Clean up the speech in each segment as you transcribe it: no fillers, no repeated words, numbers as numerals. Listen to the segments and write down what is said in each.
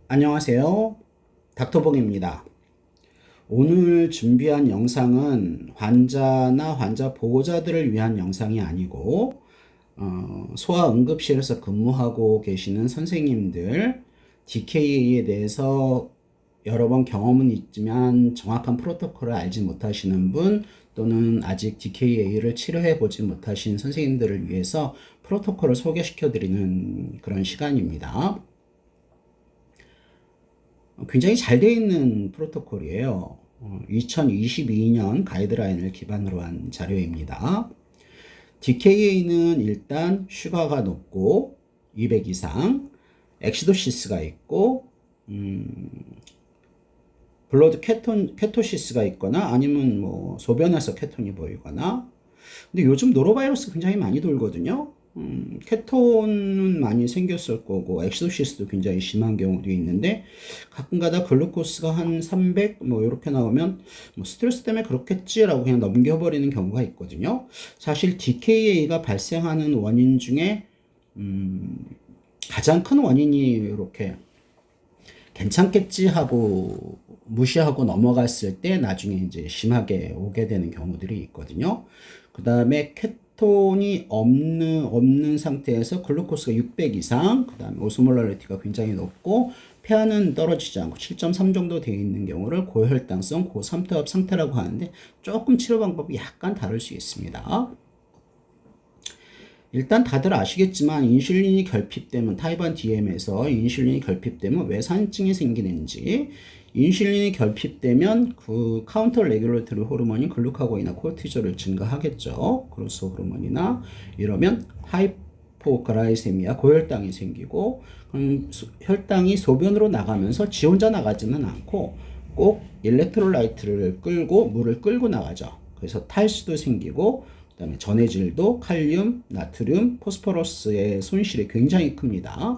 안녕하세요. 닥터봉입니다. 오늘 준비한 영상은 환자나 환자 보호자들을 위한 영상이 아니고 소아응급실에서 근무하고 계시는 선생님들 DKA에 대해서 여러 번 경험은 있지만 정확한 프로토콜을 알지 못하시는 분 또는 아직 DKA를 치료해 보지 못하신 선생님들을 위해서 프로토콜을 소개시켜 드리는 그런 시간입니다. 굉장히 잘 되어 있는 프로토콜이에요. 2022년 가이드라인을 기반으로 한 자료입니다. DKA는 일단 슈가가 높고 200 이상, 엑시도시스가 있고 블러드 케토시스가 있거나 아니면 뭐 소변에서 케톤이 보이거나. 근데 요즘 노로바이러스 굉장히 많이 돌거든요. 케톤은 많이 생겼을 거고 엑시도시스도 굉장히 심한 경우도 있는데 가끔가다 글루코스가 한 300 뭐 이렇게 나오면 뭐 스트레스 때문에 그렇겠지라고 그냥 넘겨버리는 경우가 있거든요. 사실 DKA가 발생하는 원인 중에 가장 큰 원인이 이렇게 괜찮겠지 하고 무시하고 넘어갔을 때 나중에 이제 심하게 오게 되는 경우들이 있거든요. 그 다음에 케톤이 없는 상태에서 글루코스가 600 이상, 그 다음에 오스몰라리티가 굉장히 높고 폐하는 떨어지지 않고 7.3 정도 되어 있는 경우를 고혈당성 고삼투압 상태라고 하는데 조금 치료 방법이 약간 다를 수 있습니다. 일단 다들 아시겠지만 인슐린이 결핍되면 타입 1 DM에서 인슐린이 결핍되면 왜 산증이 생기는지, 인슐린이 결핍되면 그 카운터 레귤레터리 호르몬인 글루카곤이나 코르티졸을 증가하겠죠. 그로스 호르몬이나. 이러면 하이포글라이세미아 고혈당이 생기고, 혈당이 소변으로 나가면서 지 혼자 나가지는 않고 꼭 일렉트로라이트를 끌고 물을 끌고 나가죠. 그래서 탈수도 생기고 그 다음에 전해질도 칼륨, 나트륨, 포스포러스의 손실이 굉장히 큽니다.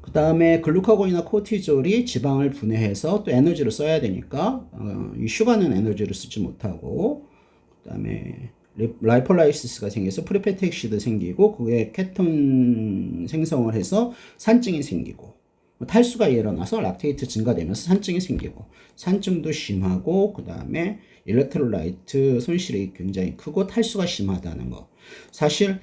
그 다음에 글루카곤이나 코르티졸이 지방을 분해해서 또 에너지를 써야 되니까 이 슈가는 에너지를 쓰지 못하고, 그 다음에 라이폴라이시스가 생겨서 프리페텍시드 생기고 그게 케톤 생성을 해서 산증이 생기고, 탈수가 일어나서 락테이트 증가되면서 산증이 생기고, 산증도 심하고 그 다음에 일렉트로라이트 손실이 굉장히 크고 탈수가 심하다는 거. 사실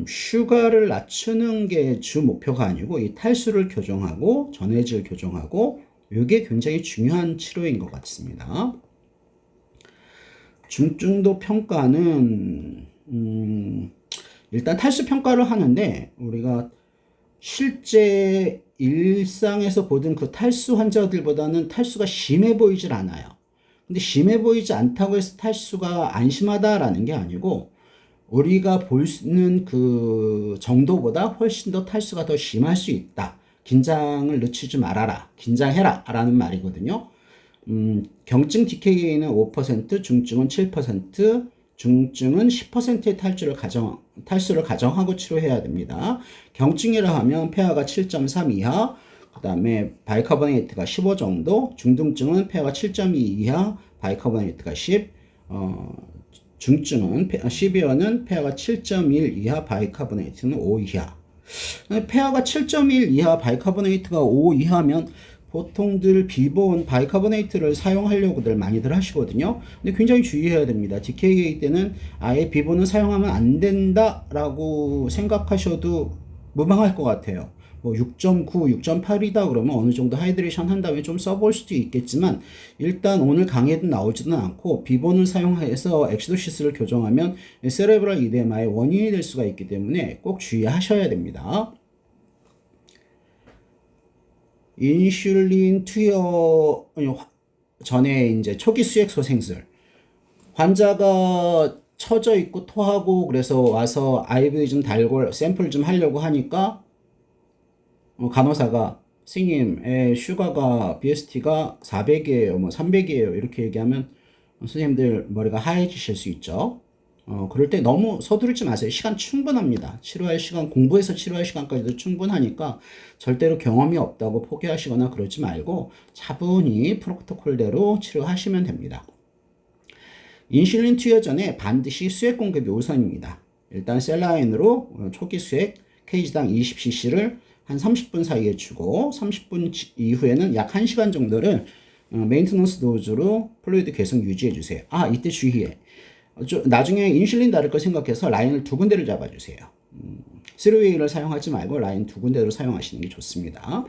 슈가를 낮추는 게 주 목표가 아니고 이 탈수를 교정하고 전해질 교정하고 이게 굉장히 중요한 치료인 것 같습니다. 중증도 평가는 일단 탈수 평가를 하는데 우리가 실제 일상에서 보던 그 탈수 환자들보다는 탈수가 심해 보이질 않아요. 근데 심해 보이지 않다고 해서 탈수가 안 심하다라는 게 아니고 우리가 보는 그 정도보다 훨씬 더 탈수가 더 심할 수 있다. 긴장을 늦추지 말아라. 긴장해라. 라는 말이거든요. 경증 DKA는 5%, 중증은 7%, 중증은 10%의 탈수를 가정하고 치료해야 됩니다. 경증이라 하면 폐하가 7.3 이하, 그 다음에 바이카보네이트가 15 정도, 중등증은 폐하가 7.2 이하, 바이카보네이트가 10, 중증은 시비어는 폐하가 7.1 이하, 바이카보네이트는 5 이하. 폐하가 7.1 이하, 바이카보네이트가 5 이하면 보통들 비본 바이카보네이트를 사용하려고들 많이들 하시거든요. 근데 굉장히 주의해야 됩니다. DKA 때는 아예 비본은 사용하면 안 된다라고 생각하셔도 무방할 것 같아요. 뭐 6.9, 6.8이다 그러면 어느 정도 하이드레이션 한 다음에 좀 써볼 수도 있겠지만 일단 오늘 강의에도 나오지는 않고 비본을 사용해서 엑시도시스를 교정하면 세레브럴 이데마의 원인이 될 수가 있기 때문에 꼭 주의하셔야 됩니다. 인슐린 투여 전에 이제 초기 수액 소생술 환자가 처져 있고 토하고 그래서 와서 IV 좀 달고 샘플 좀 하려고 하니까 간호사가 선생님 슈가가 BST가 400이에요 뭐 300이에요 이렇게 얘기하면 선생님들 머리가 하얘지실 수 있죠. 그럴 때 너무 서두르지 마세요. 시간 충분합니다. 치료할 시간, 공부해서 치료할 시간까지도 충분하니까 절대로 경험이 없다고 포기하시거나 그러지 말고 차분히 프로토콜대로 치료하시면 됩니다. 인슐린 투여 전에 반드시 수액 공급이 우선입니다. 일단 셀라인으로 초기 수액 케이지당 20cc를 한 30분 사이에 주고 30분 이후에는 약 1시간 정도를 메인테넌스 도즈로 플루이드 계속 유지해 주세요. 이때 주의해. 나중에 인슐린 다를 거 생각해서 라인을 두 군데를 잡아주세요. 3웨이를 사용하지 말고 라인 두 군데로 사용하시는 게 좋습니다.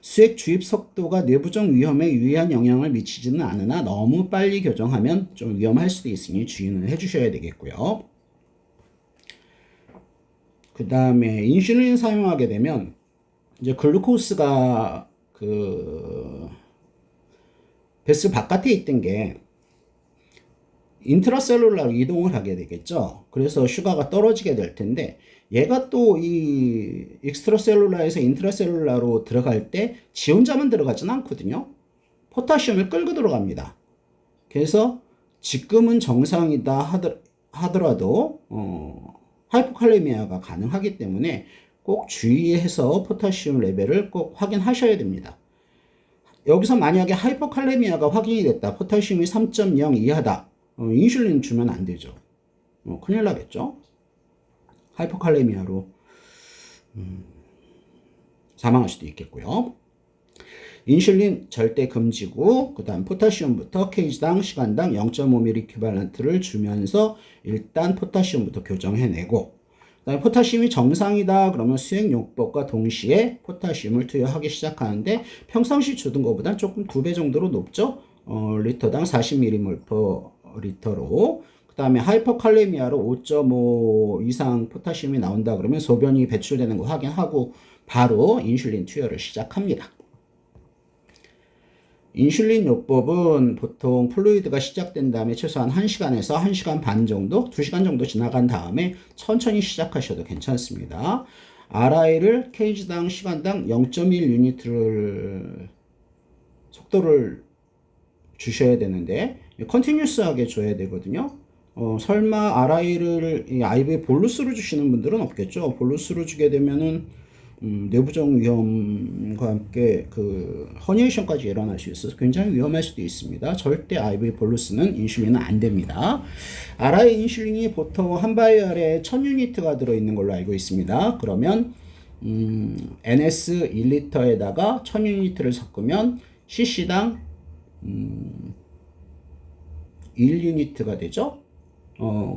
수액 주입 속도가 내부적 위험에 유의한 영향을 미치지는 않으나 너무 빨리 교정하면 좀 위험할 수도 있으니 주의는 해주셔야 되겠고요. 그 다음에 인슐린 사용하게 되면 이제 글루코스가 베슬 바깥에 있던 게 인트라셀룰라로 이동을 하게 되겠죠. 그래서 슈가가 떨어지게 될 텐데 얘가 또 이 익스트라셀룰라에서 인트라셀룰라로 들어갈 때 지 혼자만 들어가지는 않거든요. 포타시움을 끌고 들어갑니다. 그래서 지금은 정상이다 하더라도 하이포칼레미아가 가능하기 때문에 꼭 주의해서 포타시움 레벨을 꼭 확인하셔야 됩니다. 여기서 만약에 하이포칼레미아가 확인이 됐다. 포타시움이 3.0 이하다. 인슐린 주면 안 되죠. 큰일 나겠죠. 하이포칼레미아로 사망할 수도 있겠고요. 인슐린 절대 금지고 그 다음 포타시움부터 kg당 시간당 0.5ml 이퀴발런트를 주면서 일단 포타시움부터 교정해내고 그 다음에 포타시움이 정상이다 그러면 수액요법과 동시에 포타시움을 투여하기 시작하는데 평상시 주던 것보다 조금 2배 정도로 높죠. 리터당 40ml/리터로 그 다음에 하이퍼칼레미아로 5.5 이상 포타시움이 나온다 그러면 소변이 배출되는 거 확인하고 바로 인슐린 투여를 시작합니다. 인슐린 요법은 보통 플루이드가 시작된 다음에 최소한 1시간에서 1시간 반 정도, 2시간 정도 지나간 다음에 천천히 시작하셔도 괜찮습니다. RI를 kg당 시간당 0.1 유니트를 속도를 주셔야 되는데 컨티뉴스하게 줘야 되거든요. 설마 RI를 IV 볼루스로 주시는 분들은 없겠죠. 볼루스로 주게 되면은 내부적 위험과 함께 허니에이션까지 일어날 수 있어서 굉장히 위험할 수도 있습니다. 절대 IV 볼루스는 인슐린은 안 됩니다. RI 인슐린이 보통 한 바이얼에 1000유니트가 들어있는 걸로 알고 있습니다. 그러면 NS 1리터에다가 1000유니트를 섞으면 cc당 1유니트가 되죠.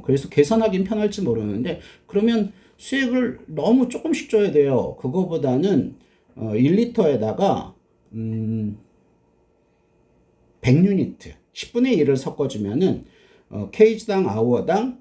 그래서 계산하긴 편할지 모르는데 그러면 수액을 너무 조금씩 줘야 돼요. 그거보다는 1리터에다가 100유니트 10분의 1을 섞어주면은 kg당 아워당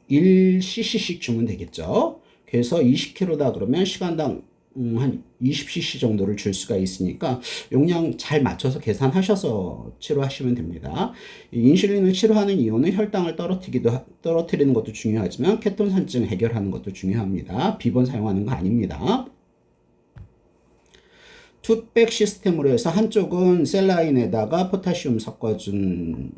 1cc씩 주면 되겠죠. 그래서 20kg다 그러면 시간당 한 20cc 정도를 줄 수가 있으니까 용량 잘 맞춰서 계산하셔서 치료하시면 됩니다. 인슐린을 치료하는 이유는 혈당을 떨어뜨리는 것도 중요하지만 케톤산증 해결하는 것도 중요합니다. 비번 사용하는 거 아닙니다. 투백 시스템으로 해서 한쪽은 셀라인에다가 포타시움 섞어준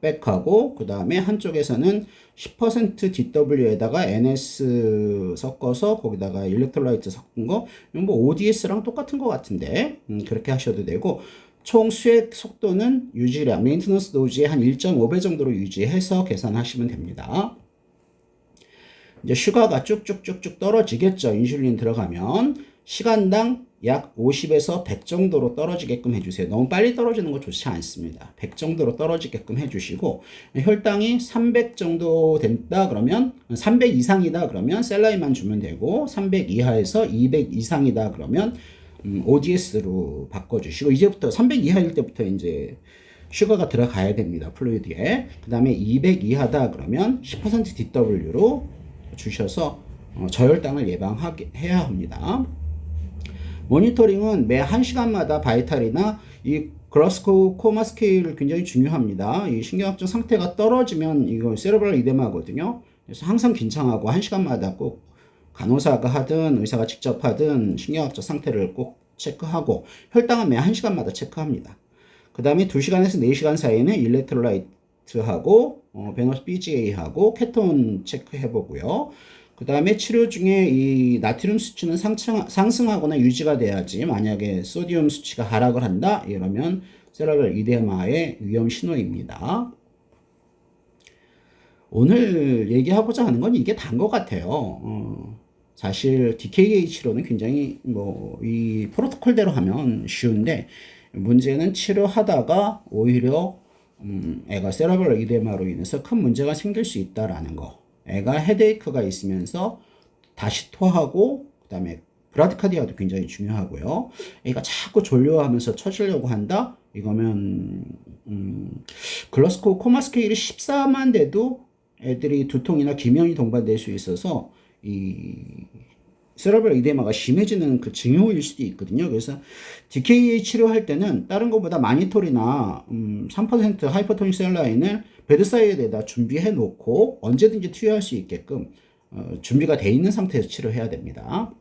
백하고 그 다음에 한쪽에서는 10% DW에다가 NS 섞어서 거기다가 일렉트로라이트 섞은 거 이건 뭐 ODS랑 똑같은 것 같은데 그렇게 하셔도 되고 총 수액 속도는 유지량 메인테넌스 도즈의 한 1.5배 정도로 유지해서 계산하시면 됩니다. 이제 슈가가 쭉쭉쭉쭉 떨어지겠죠. 인슐린 들어가면 시간당 약 50에서 100 정도로 떨어지게끔 해주세요. 너무 빨리 떨어지는 거 좋지 않습니다. 100 정도로 떨어지게끔 해주시고 혈당이 300 정도 된다 그러면 300 이상이다 그러면 셀라인만 주면 되고 300 이하에서 200 이상이다 그러면 ODS로 바꿔주시고 이제부터 300 이하일 때부터 이제 슈가가 들어가야 됩니다. 플루이드에. 그 다음에 200 이하다 그러면 10% DW로 주셔서 저혈당을 예방해야 합니다. 모니터링은 매 1시간마다 바이탈이나 이 글라스고우 코마 스케일을 굉장히 중요합니다. 이 신경학적 상태가 떨어지면 이거 세레브럴 이데마거든요. 그래서 항상 긴장하고 1시간마다 꼭 간호사가 하든 의사가 직접 하든 신경학적 상태를 꼭 체크하고 혈당은 매 1시간마다 체크합니다. 그 다음에 2시간에서 4시간 사이에는 일렉트로라이트하고 베너스 BGA하고 케톤 체크해보고요. 그 다음에 치료 중에 이 나트륨 수치는 상승하거나 유지가 돼야지 만약에 소디움 수치가 하락을 한다 이러면 세레브럴 이데마의 위험 신호입니다. 오늘 얘기하고자 하는 건 이게 다인 것 같아요. 사실 DKA 치료는 굉장히 뭐 이 프로토콜대로 하면 쉬운데 문제는 치료하다가 오히려 애가 세레브럴 이데마로 인해서 큰 문제가 생길 수 있다라는 거. 애가 헤데이크가 있으면서 다시 토하고 그다음에 브라디카디아도 굉장히 중요하고요. 애가 자꾸 졸려하면서 처지려고 한다? 이거면 글라스고 코마 스케일이 14만 돼도 애들이 두통이나 기면이 동반될 수 있어서 이 세레브럴 이데마가 심해지는 그 징후일 수도 있거든요. 그래서 DKA 치료할 때는 다른 것보다 마니톨이나 3% 하이퍼토닉 셀라인을 베드사이드에다 준비해 놓고 언제든지 투여할 수 있게끔 준비가 돼 있는 상태에서 치료해야 됩니다.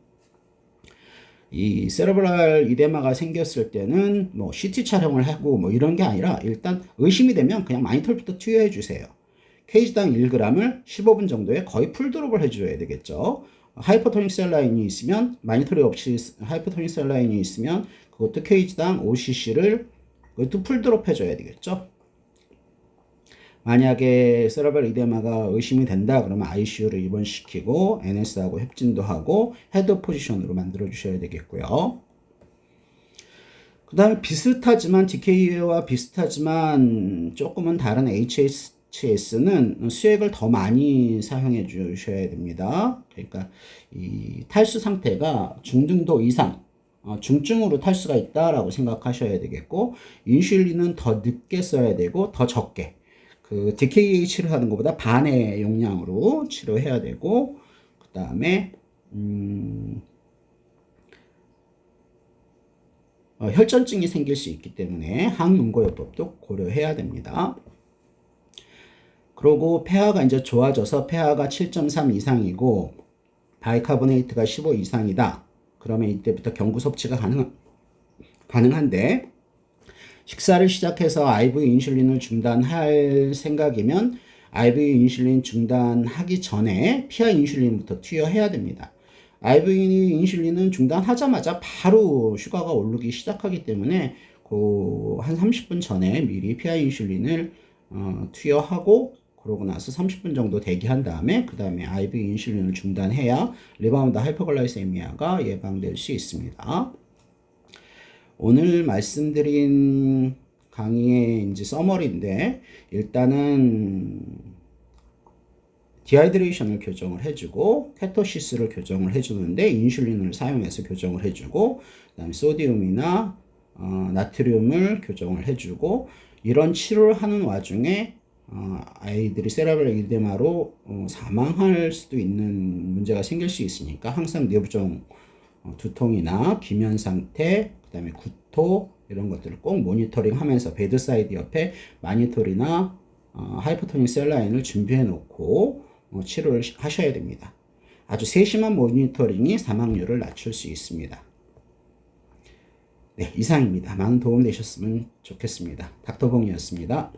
이 세레브랄 이데마가 생겼을 때는 뭐 CT 촬영을 하고 뭐 이런 게 아니라 일단 의심이 되면 그냥 마니톨부터 투여해 주세요. 케이지당 1g을 15분 정도에 거의 풀드롭을 해줘야 되겠죠. 하이퍼토닉 셀라인이 있으면 마니토리 없이 하이퍼토닉 셀라인이 있으면 그것도 케이지당 5cc를 그것도 풀드롭 해줘야 되겠죠. 만약에 세레브럴 이데마가 의심이 된다 그러면 ICU를 입원시키고 NS하고 협진도 하고 헤드 포지션으로 만들어 주셔야 되겠고요. 그 다음에 비슷하지만 DKA와 비슷하지만 조금은 다른 HHS는 수액을 더 많이 사용해 주셔야 됩니다. 그러니까 이 탈수 상태가 중등도 이상 중증으로 탈수가 있다라고 생각하셔야 되겠고 인슐린은 더 늦게 써야 되고 더 적게 그 DKA 치료하는 것보다 반의 용량으로 치료해야 되고 그 다음에 혈전증이 생길 수 있기 때문에 항응고요법도 고려해야 됩니다. 그리고 폐하가 이제 좋아져서 폐하가 7.3 이상이고 바이카보네이트가 15 이상이다. 그러면 이때부터 경구 섭취가 가능한데 식사를 시작해서 IV 인슐린을 중단할 생각이면 IV 인슐린 중단하기 전에 피하 인슐린부터 투여해야 됩니다. IV 인슐린은 중단하자마자 바로 슈가가 오르기 시작하기 때문에 한 30분 전에 미리 피하 인슐린을 투여하고 그러고 나서 30분 정도 대기한 다음에 그 다음에 IV 인슐린을 중단해야 리바운드 하이퍼글라이세미아가 예방될 수 있습니다. 오늘 말씀드린 강의의 이제 서머리인데 일단은 디하이드레이션을 교정을 해주고 케토시스를 교정을 해주는데 인슐린을 사용해서 교정을 해주고 그다음에 소디움이나 나트륨을 교정을 해주고 이런 치료를 하는 와중에 아이들이 세레브럴 이데마로 사망할 수도 있는 문제가 생길 수 있으니까 항상 내부종 두통이나 기면 상태, 그 다음에 구토 이런 것들을 꼭 모니터링 하면서 베드사이드 옆에 마니톨이나 하이퍼토닉 셀라인을 준비해 놓고 치료를 하셔야 됩니다. 아주 세심한 모니터링이 사망률을 낮출 수 있습니다. 네, 이상입니다. 많은 도움 되셨으면 좋겠습니다. 닥터봉이었습니다.